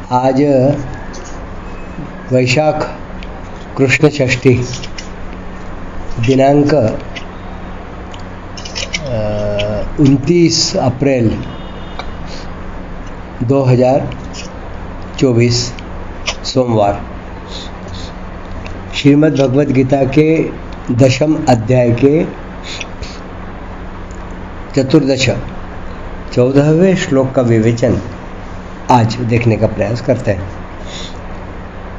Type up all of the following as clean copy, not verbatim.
आज वैशाख कृष्ण षष्ठी दिनांक 29 अप्रैल 2024 सोमवार। श्रीमद् भगवद गीता के 10वें अध्याय के 14वें श्लोक का विवेचन आज देखने का प्रयास करते हैं।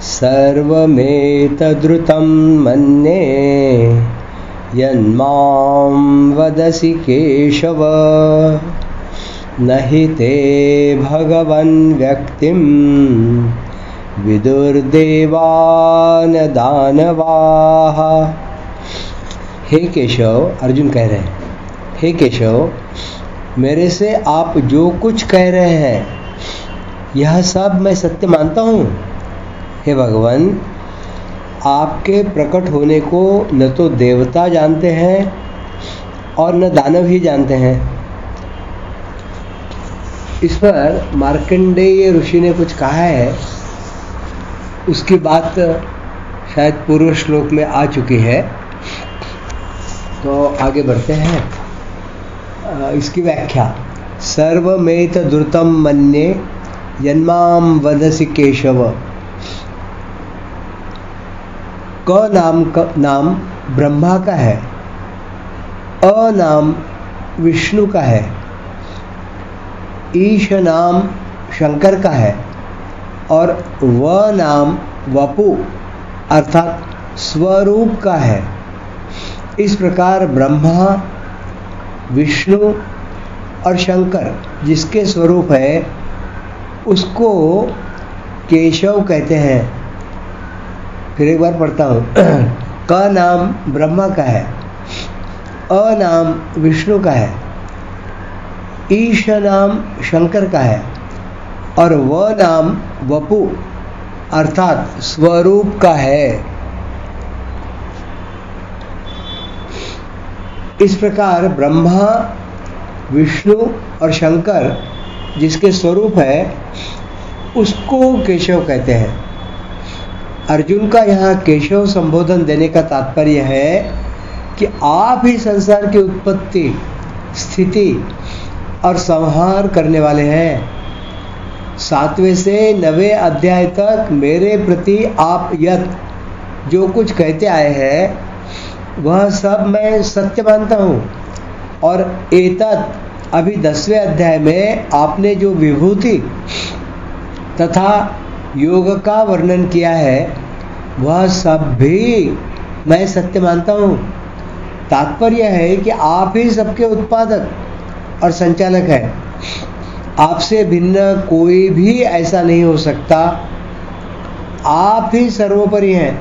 सर्वमेतद्रुतं मन्ये यन्मां वदसि केशव न हि ते भगवन् व्यक्तिं विदुर्देवान दानवाः। हे केशव, अर्जुन कह रहे हैं, हे केशव, मेरे से आप जो कुछ कह रहे हैं यह सब मैं सत्य मानता हूँ। हे भगवान, आपके प्रकट होने को न तो देवता जानते हैं और न दानव ही जानते हैं। इस पर मार्कंडेय ऋषि ने कुछ कहा है, उसकी बात शायद पूर्व श्लोक में आ चुकी है, तो आगे बढ़ते हैं। इसकी व्याख्या, सर्वमेत द्रुतं मन्ये यन्मां वदसि केशव। क नाम ब्रह्मा का है, अ नाम विष्णु का है, ईश नाम शंकर का है और व नाम वपु अर्थात स्वरूप का है। इस प्रकार ब्रह्मा, विष्णु और शंकर जिसके स्वरूप है उसको केशव कहते हैं। फिर एक बार पढ़ता हूँ। क नाम ब्रह्मा का है, अ नाम विष्णु का है, ईश नाम शंकर का है और व नाम वपु अर्थात स्वरूप का है। इस प्रकार ब्रह्मा, विष्णु और शंकर जिसके स्वरूप है उसको केशव कहते हैं। अर्जुन का यहाँ केशव संबोधन देने का तात्पर्य है कि आप ही संसार की उत्पत्ति, स्थिति और संहार करने वाले हैं। 7वें से 9वें अध्याय तक मेरे प्रति आप यत जो कुछ कहते आए हैं वह सब मैं सत्य मानता हूँ, और एतत् अभी 10वें अध्याय में आपने जो विभूति तथा योग का वर्णन किया है वह सब भी मैं सत्य मानता हूँ। तात्पर्य है कि आप ही सबके उत्पादक और संचालक हैं। आपसे भिन्न कोई भी ऐसा नहीं हो सकता। आप ही सर्वोपरि हैं।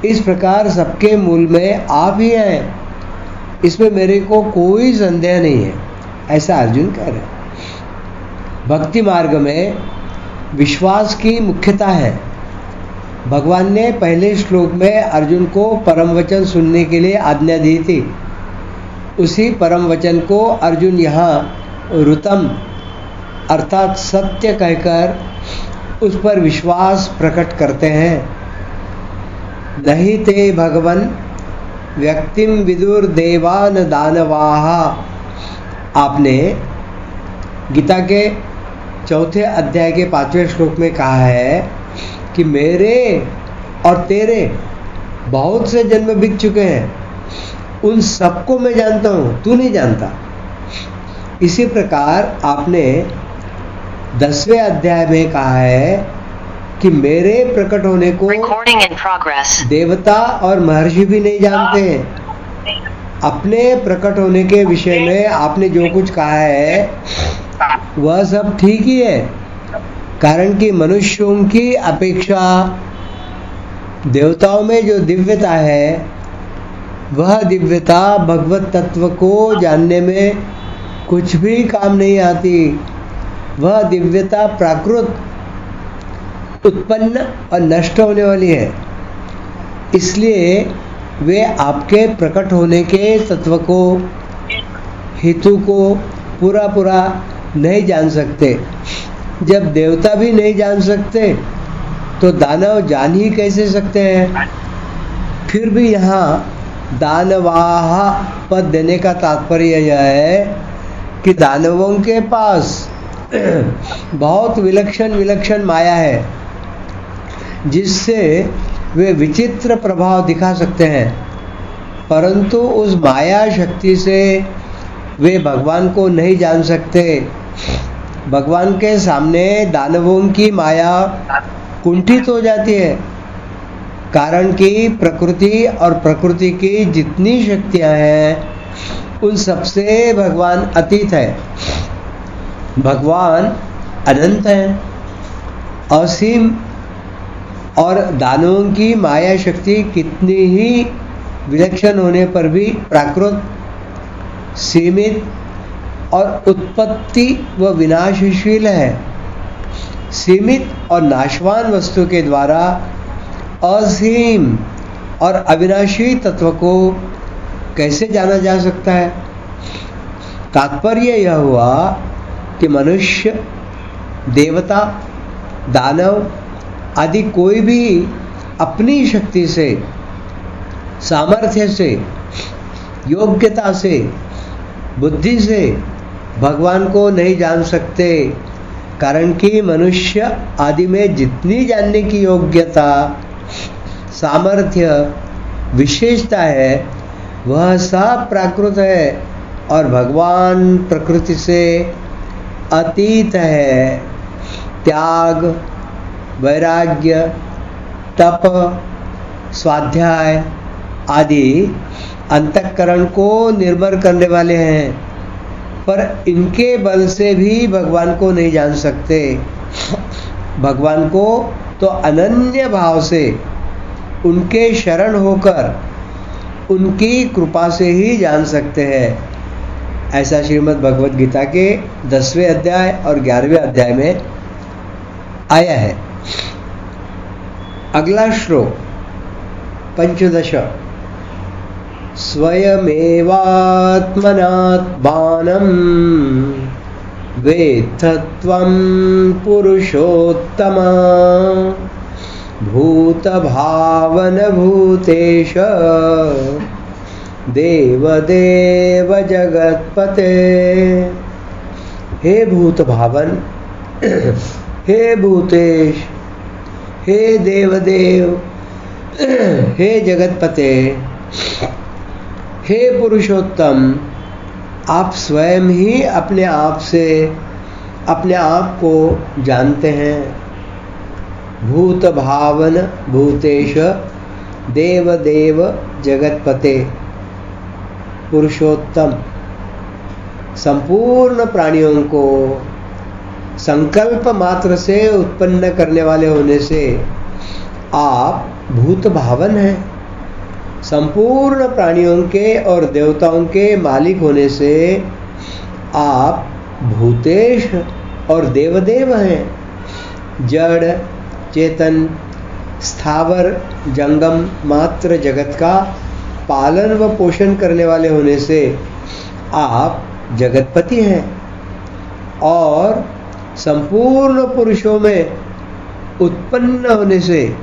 इस प्रकार सबके मूल में आप ही हैं, इसमें मेरे को कोई संदेह नहीं है, ऐसा अर्जुन कह रहे हैं। भक्ति मार्ग में विश्वास की मुख्यता है। भगवान ने पहले श्लोक में अर्जुन को परम वचन सुनने के लिए आज्ञा दी थी। उसी परम वचन को अर्जुन यहाँ ऋतम अर्थात सत्य कहकर उस पर विश्वास प्रकट करते हैं। नहीं ते भगवन व्यक्तिम विदुर देवान दानवाः। आपने गीता के 4थे अध्याय के 5वें श्लोक में कहा है कि मेरे और तेरे बहुत से जन्म बीत चुके हैं, उन सबको मैं जानता हूँ, तू नहीं जानता। इसी प्रकार आपने 10वें अध्याय में कहा है कि मेरे प्रकट होने को देवता और महर्षि भी नहीं जानते हैं। अपने प्रकट होने के विषय में आपने जो कुछ कहा है वह सब ठीक ही है, कारण कि मनुष्यों की अपेक्षा देवताओं में जो दिव्यता है वह दिव्यता भगवत तत्व को जानने में कुछ भी काम नहीं आती। वह दिव्यता प्राकृत, उत्पन्न और नष्ट होने वाली है। इसलिए वे आपके प्रकट होने के तत्व को, हेतु को पूरा नहीं जान सकते। जब देवता भी नहीं जान सकते तो दानव जान ही कैसे सकते हैं। फिर भी यहाँ दानवाह पद देने का तात्पर्य यह है कि दानवों के पास बहुत विलक्षण विलक्षण माया है, जिससे वे विचित्र प्रभाव दिखा सकते हैं, परंतु उस माया शक्ति से वे भगवान को नहीं जान सकते। भगवान के सामने दानवों की माया कुंठित हो जाती है, कारण कि प्रकृति और प्रकृति की जितनी शक्तियां हैं उन सबसे भगवान अतीत है। भगवान अनंत है, असीम, और दानवों की माया शक्ति कितनी ही विलक्षण होने पर भी प्राकृत, सीमित और उत्पत्ति व विनाशशील है। सीमित और नाशवान वस्तु के द्वारा असीम और अविनाशी तत्व को कैसे जाना जा सकता है। तात्पर्य यह हुआ कि मनुष्य, देवता, दानव आदि कोई भी अपनी शक्ति से, सामर्थ्य से, योग्यता से, बुद्धि से भगवान को नहीं जान सकते, कारण कि मनुष्य आदि में जितनी जानने की योग्यता, सामर्थ्य, विशेषता है वह सब प्राकृत है और भगवान प्रकृति से अतीत है। त्याग, वैराग्य, तप, स्वाध्याय आदि अंतःकरण को निर्मल करने वाले हैं, पर इनके बल से भी भगवान को नहीं जान सकते। भगवान को तो अनन्य भाव से उनके शरण होकर उनकी कृपा से ही जान सकते हैं। ऐसा श्रीमद् भगवद गीता के 10वें अध्याय और 11वें अध्याय में आया है। अगला श्लोक 15। स्वयमेवात्मनात्मानं वेत्थत्वं पुरुषोत्तम भूतभावन भूतेश देवदेव जगत्पते। हे भूत भावन, हे भूतेश, हे देवदेव, हे जगतपते, हे पुरुषोत्तम, आप स्वयं ही अपने आप से अपने आप को जानते हैं। भूत भावन भूतेश देवदेव जगतपते। पुरुषोत्तम, संपूर्ण प्राणियों को संकल्प मात्र से उत्पन्न करने वाले होने से आप भूत भावन हैं। संपूर्ण प्राणियों के और देवताओं के मालिक होने से आप भूतेश और देवदेव हैं। जड़, चेतन, स्थावर, जंगम मात्र जगत का पालन व पोषण करने वाले होने से आप जगतपति हैं, और संपूर्ण पुरुषों में उत्पन्न होने से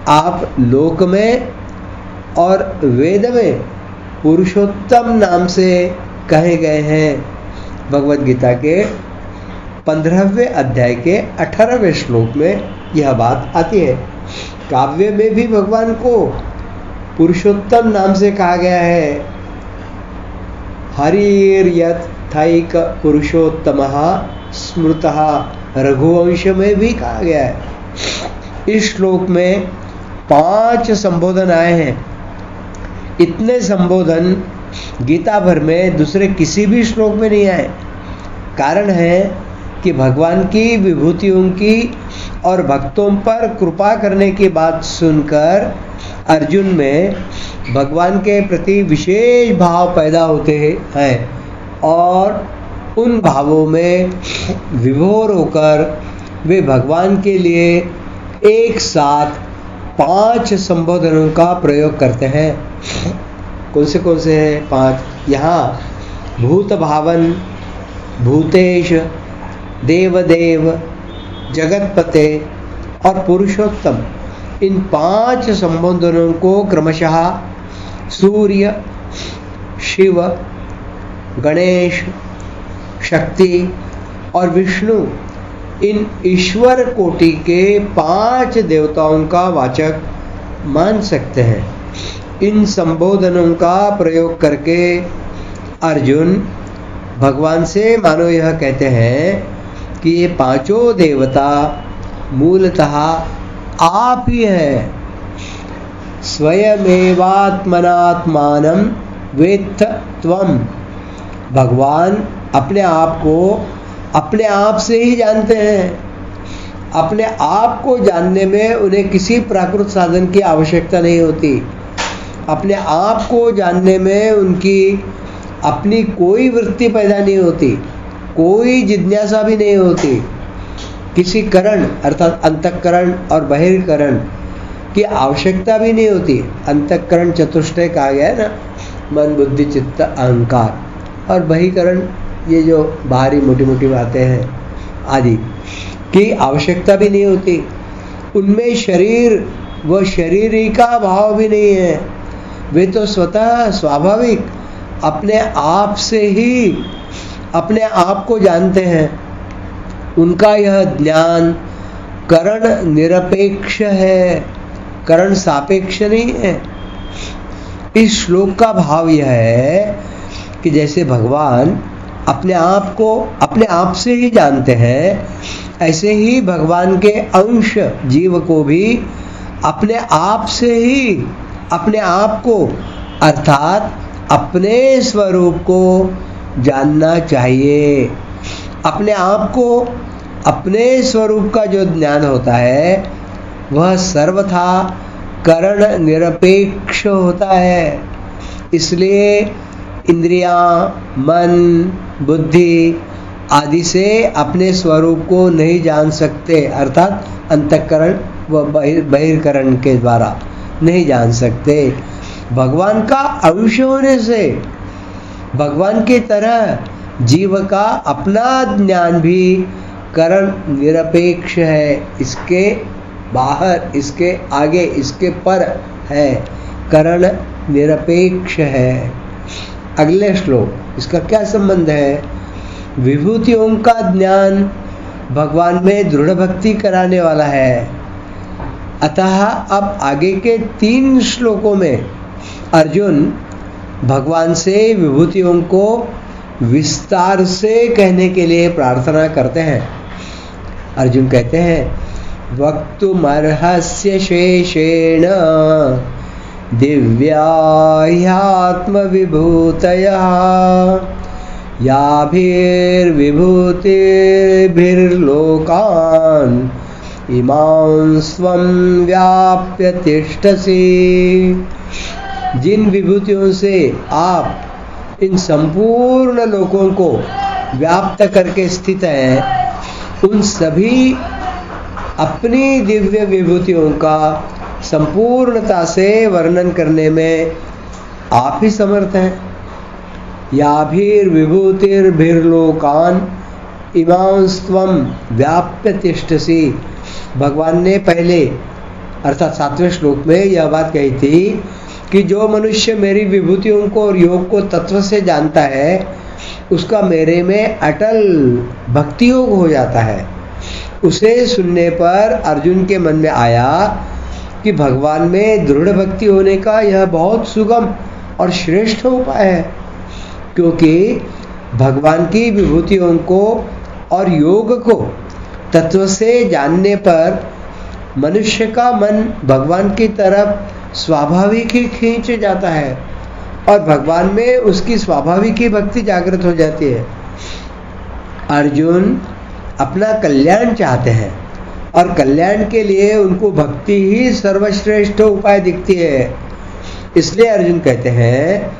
आप लोक में और वेद में पुरुषोत्तम नाम से कहे गए हैं। भगवद गीता के 15वें अध्याय के 18वें श्लोक में यह बात आती है। काव्य में भी भगवान को पुरुषोत्तम नाम से कहा गया है। हरिर्यथैक पुरुषोत्तमः स्मृतः, रघुवंश में भी कहा गया है। इस श्लोक में 5 संबोधन आए हैं। इतने संबोधन गीता भर में दूसरे किसी भी श्लोक में नहीं आए। कारण है कि भगवान की विभूतियों की और भक्तों पर कृपा करने की बात सुनकर अर्जुन में भगवान के प्रति विशेष भाव पैदा होते हैं, और उन भावों में विभोर होकर वे भगवान के लिए एक साथ 5 संबोधनों का प्रयोग करते हैं। कौन से हैं 5? यहाँ भूत भावन, भूतेश, देवदेव, जगतपते और पुरुषोत्तम, इन 5 संबोधनों को क्रमशः सूर्य, शिव, गणेश, शक्ति और विष्णु, इन ईश्वर कोटि के 5 देवताओं का वाचक मान सकते हैं। इन संबोधनों का प्रयोग करके अर्जुन भगवान से मानो यह कहते हैं कि ये 5 देवता मूलतः आप ही हैं। स्वयमेवात्मनात्मानं वेत्थ त्वम्, भगवान अपने आप को अपने आप से ही जानते हैं। अपने आप को जानने में उन्हें किसी प्राकृत साधन की आवश्यकता नहीं होती। अपने आप को जानने में उनकी अपनी कोई वृत्ति पैदा नहीं होती, कोई जिज्ञासा भी नहीं होती। किसी करण अर्थात अंतःकरण और बहिर्करण की आवश्यकता भी नहीं होती। अंतःकरण चतुष्टय कहा गया है ना, मन, बुद्धि, चित्त, अहंकार, और बहिर्करण ये जो बाहरी मोटी मोटी बातें हैं आदि की आवश्यकता भी नहीं होती। उनमें शरीर व शरीरी का भाव भी नहीं है। वे तो स्वतः स्वाभाविक अपने आप से ही अपने आप को जानते हैं। उनका यह ज्ञान करण निरपेक्ष है, करण सापेक्ष नहीं है। इस श्लोक का भाव यह है कि जैसे भगवान अपने आप को अपने आप से ही जानते हैं, ऐसे ही भगवान के अंश जीव को भी अपने आप से ही अपने आप को अर्थात अपने स्वरूप को जानना चाहिए। अपने आप को अपने स्वरूप का जो ज्ञान होता है वह सर्वथा करण निरपेक्ष होता है। इसलिए इंद्रियां, मन, बुद्धि आदि से अपने स्वरूप को नहीं जान सकते, अर्थात अंतःकरण व बहिर्करण के द्वारा नहीं जान सकते। भगवान का अंश होने से भगवान की तरह जीव का अपना ज्ञान भी करण निरपेक्ष है। इसके बाहर, इसके आगे, इसके पर है, करण निरपेक्ष है। अगले श्लोक, इसका क्या संबंध है? विभूतियों का ज्ञान भगवान में दृढ़ भक्ति कराने वाला है। अतः अब आगे के 3 श्लोकों में अर्जुन भगवान से विभूतियों को विस्तार से कहने के लिए प्रार्थना करते हैं। अर्जुन कहते हैं, वक्तुमर्हस्य शेषेण दिव्याह्यात्मविभूतयः याभिर्विभूतिभिर्लोकान् इमां स्वं व्याप्य तिष्ठसि। जिन विभूतियों से आप इन संपूर्ण लोकों को व्याप्त करके स्थित हैं, उन सभी अपनी दिव्य विभूतियों का संपूर्णता से वर्णन करने में आप ही समर्थ हैं। याभिर्विभूतिर्भिर्लोकान् इमां स्वं व्याप्य तिष्ठसि। भगवान ने पहले अर्थात 7वें श्लोक में यह बात कही थी कि जो मनुष्य मेरी विभूतियों को और योग को तत्व से जानता है उसका मेरे में अटल भक्ति योग हो जाता है। उसे सुनने पर अर्जुन के मन में आया कि भगवान में दृढ़ भक्ति होने का यह बहुत सुगम और श्रेष्ठ उपाय है, क्योंकि भगवान की विभूतियों को और योग को तत्व से जानने पर मनुष्य का मन भगवान की तरफ स्वाभाविक ही खींच जाता है और भगवान में उसकी स्वाभाविक ही भक्ति जागृत हो जाती है। अर्जुन अपना कल्याण चाहते हैं और कल्याण के लिए उनको भक्ति ही सर्वश्रेष्ठ उपाय दिखती है। इसलिए अर्जुन कहते हैं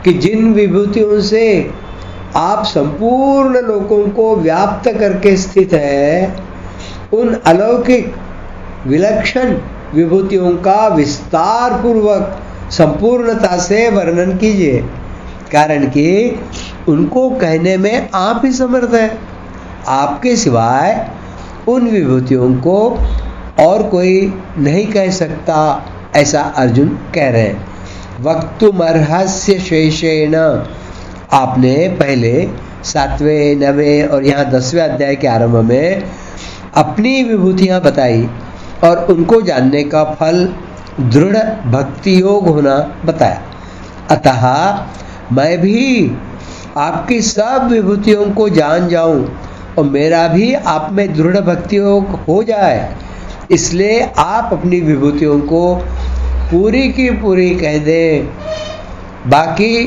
कि जिन विभूतियों से आप संपूर्ण लोकों को व्याप्त करके स्थित है, उन अलौकिक विलक्षण विभूतियों का विस्तार पूर्वक संपूर्णता से वर्णन कीजिए, कारण कि उनको कहने में आप ही समर्थ हैं। आपके सिवाय उन विभूतियों को और कोई नहीं कह सकता, ऐसा अर्जुन कह रहे हैं। वक्तुमर्हस्य शेषेण, आपने पहले 7वें 9वें और यहाँ 10वें अध्याय के आरंभ में अपनी विभूतियाँ बताई और उनको जानने का फल दृढ़ भक्ति योग होना बताया। अतः मैं भी आपकी सब विभूतियों को जान जाऊं और मेरा भी आप में दृढ़ भक्ति योग हो जाए, इसलिए आप अपनी विभूतियों को पूरी की पूरी कह दें, बाकी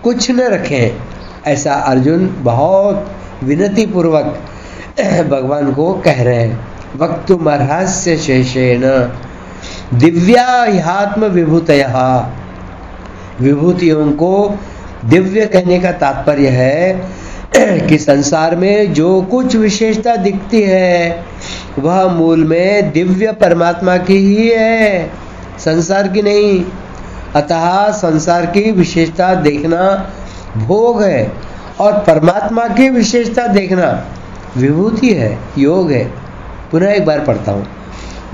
कुछ न रखें, ऐसा अर्जुन बहुत विनती पूर्वक भगवान को कह रहे हैं। वक्तुमर्हस्य शेषेण दिव्या ह्यात्म विभूतयः, विभूतियों को दिव्य कहने का तात्पर्य है कि संसार में जो कुछ विशेषता दिखती है वह मूल में दिव्य परमात्मा की ही है, संसार की नहीं। अतः संसार की विशेषता देखना भोग है और परमात्मा की विशेषता देखना विभूति है, योग है। पुनः एक बार पढ़ता हूँ।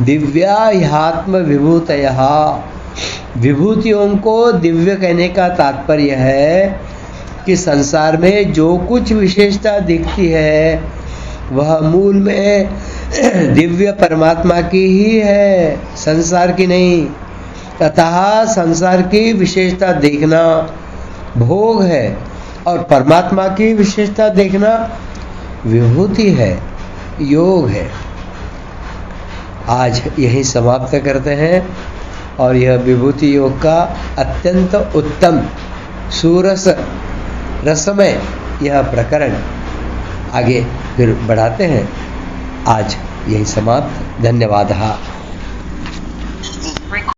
दिव्या ह्यात्म विभूतयः, विभूतियों को दिव्य कहने का तात्पर्य है कि संसार में जो कुछ विशेषता दिखती है वह मूल में दिव्य परमात्मा की ही है, संसार की नहीं। अतः संसार की विशेषता देखना भोग है और परमात्मा की विशेषता देखना विभूति है, योग है। आज यही समाप्त करते हैं और यह विभूति योग का अत्यंत उत्तम सुरस रसमय यह प्रकरण आगे फिर बढ़ाते हैं। आज यही समाप्त। धन्यवाद।